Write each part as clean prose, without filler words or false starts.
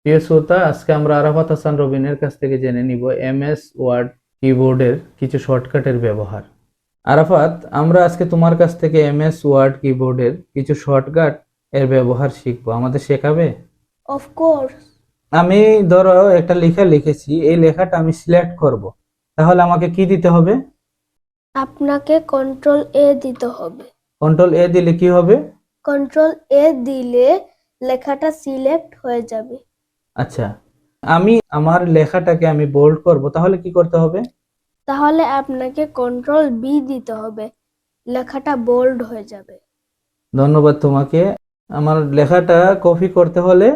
প্রিয় শ্রোতা, আজকে আমরা আরাফাত হাসান রবিনের কাছ থেকে জেনে নিব এমএস ওয়ার্ড কিবোর্ডের কিছু শর্টকাটের ব্যবহার। আরাফাত, আমরা আজকে তোমার কাছ থেকে এমএস ওয়ার্ড কিবোর্ডের কিছু শর্টকাট এর ব্যবহার শিখবো, আমাদের শেখাবে? Of course. আমি ধরো একটা লেখা লিখেছি, এই লেখাটা আমি সিলেক্ট করব, তাহলে আমাকে কি দিতে হবে? আপনাকে কন্ট্রোল এ দিতে হবে। কন্ট্রোল এ দিলে কি হবে? কন্ট্রোল এ দিলে লেখাটা সিলেক্ট হয়ে যাবে। আচ্ছা, আমি আমার লেখাটাকে আমি বোল্ড করব, তাহলে কি করতে হবে? তাহলে আপনাকে কন্ট্রোল বি দিতে হবে, লেখাটা বোল্ড হয়ে যাবে। ধন্যবাদ তোমাকে। আমার লেখাটা কপি করতে হলে?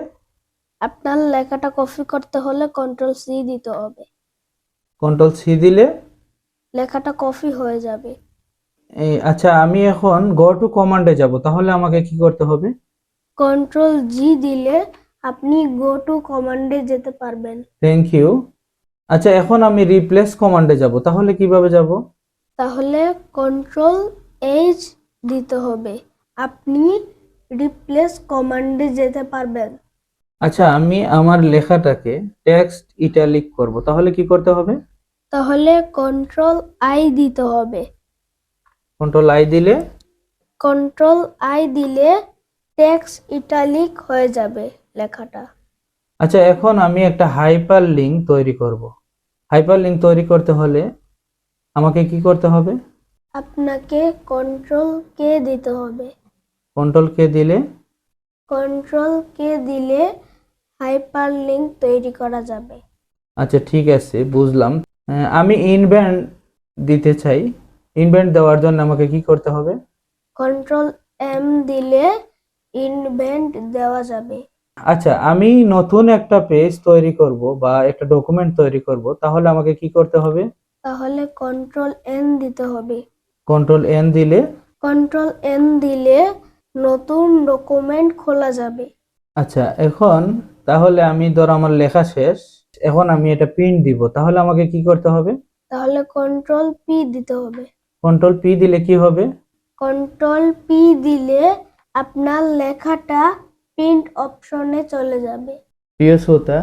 আপনার লেখাটা কপি করতে হলে কন্ট্রোল সি দিতে হবে, কন্ট্রোল সি দিলে? লেখাটা কপি হয়ে যাবে। আচ্ছা, আমি এখন গো টু কমান্ডে যাব, তাহলে আমাকে কি করতে হবে? কন্ট্রোল জি দিলে আপনি গো টু কমান্ডে যেতে পারবেন। Thank you. আচ্ছা, এখন আমি রিপ্লেস কমান্ডে যাব, তাহলে কিভাবে যাব? তাহলে কন্ট্রোল এইচ দিতে হবে, আপনি রিপ্লেস কমান্ডে যেতে পারবেন। আচ্ছা, আমি আমার লেখাটাকে টেক্সট ইটালিক করব, তাহলে কি করতে হবে? তাহলে কন্ট্রোল আই দিতে হবে। কন্ট্রোল আই দিলে? কন্ট্রোল আই দিলে টেক্সট ইটালিক হয়ে যাবে লেখাটা। আচ্ছা, এখন আমি একটা হাইপার লিঙ্ক তৈরি করব। হাইপার লিঙ্ক তৈরি করতে হলে আমাকে কি করতে হবে? আপনাকে কন্ট্রোল কে দিতে হবে। কন্ট্রোল কে দিলে? কন্ট্রোল কে দিলে হাইপার লিঙ্ক তৈরি করা যাবে। আচ্ছা, ঠিক আছে, বুঝলাম। আমি ইনভেন্ট দিতে চাই। ইনভেন্ট দেওয়ার জন্য আমাকে কি করতে হবে? কন্ট্রোল এম দিলে ইনভেন্ট দেওয়া যাবে। আচ্ছা, আমি নতুন একটা পেজ তৈরি করব বা একটা ডকুমেন্ট তৈরি করব, তাহলে আমাকে কি করতে হবে? তাহলে কন্ট্রোল এন দিতে হবে। কন্ট্রোল এন দিলে? কন্ট্রোল এন দিলে নতুন ডকুমেন্ট খোলা যাবে। আচ্ছা, এখন তাহলে আমি ধর আমার লেখা শেষ, এখন আমি এটা প্রিন্ট দিব, তাহলে আমাকে কি করতে হবে? তাহলে কন্ট্রোল পি দিতে হবে। কন্ট্রোল পি দিলে কি হবে? কন্ট্রোল পি দিলে আপনার লেখাটা প্রিন্ট অপশনে চলে যাবে। প্রিয় শ্রোতা,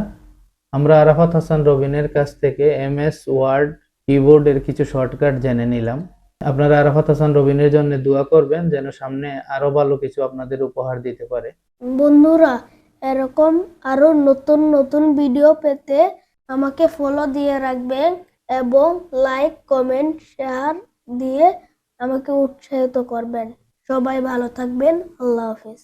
আমরা আরাফাত হাসান রবিনের কাছ থেকে এমএস ওয়ার্ড কিবোর্ডের কিছু শর্টকাট জেনে নিলাম। আপনারা আরাফাত হাসান রবিনের জন্য দোয়া করবেন, যেন সামনে আরো ভালো কিছু আপনাদের উপহার দিতে পারে। বন্ধুরা, এরকম আরো নতুন নতুন ভিডিও পেতে আমাকে ফলো দিয়ে রাখবেন এবং লাইক, কমেন্ট, শেয়ার দিয়ে আমাকে উৎসাহিত করবেন। সবাই ভালো থাকবেন। আল্লাহ হাফেজ।